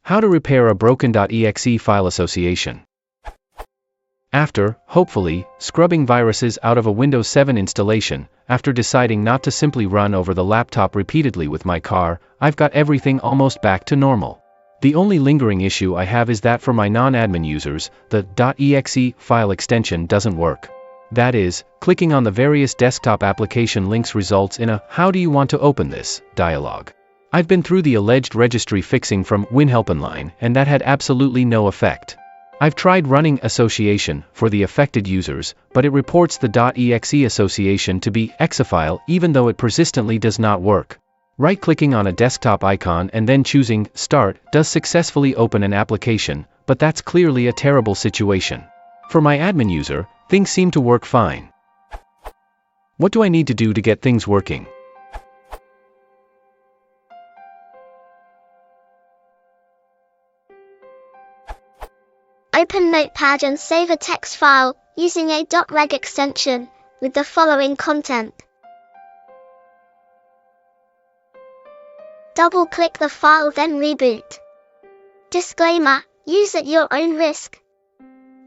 How to repair a broken .exe file association. After, hopefully, scrubbing viruses out of a Windows 7 installation, after deciding not to simply run over the laptop repeatedly with my car, I've got everything almost back to normal. The only lingering issue I have is that for my non-admin users, the .exe file extension doesn't work. That is, clicking on the various desktop application links results in a "How do you want to open this?" dialog. I've been through the alleged registry fixing from WinHelpOnline, and that had absolutely no effect. I've tried running association for the affected users, but it reports the .exe association to be EXE file even though it persistently does not work. Right-clicking on a desktop icon and then choosing Start does successfully open an application, but that's clearly a terrible situation. For my admin user, things seem to work fine. What do I need to do to get things working? Open Notepad and save a text file using a .reg extension with the following content. Double-click the file, then reboot. Disclaimer: use at your own risk.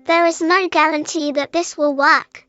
There is no guarantee that this will work.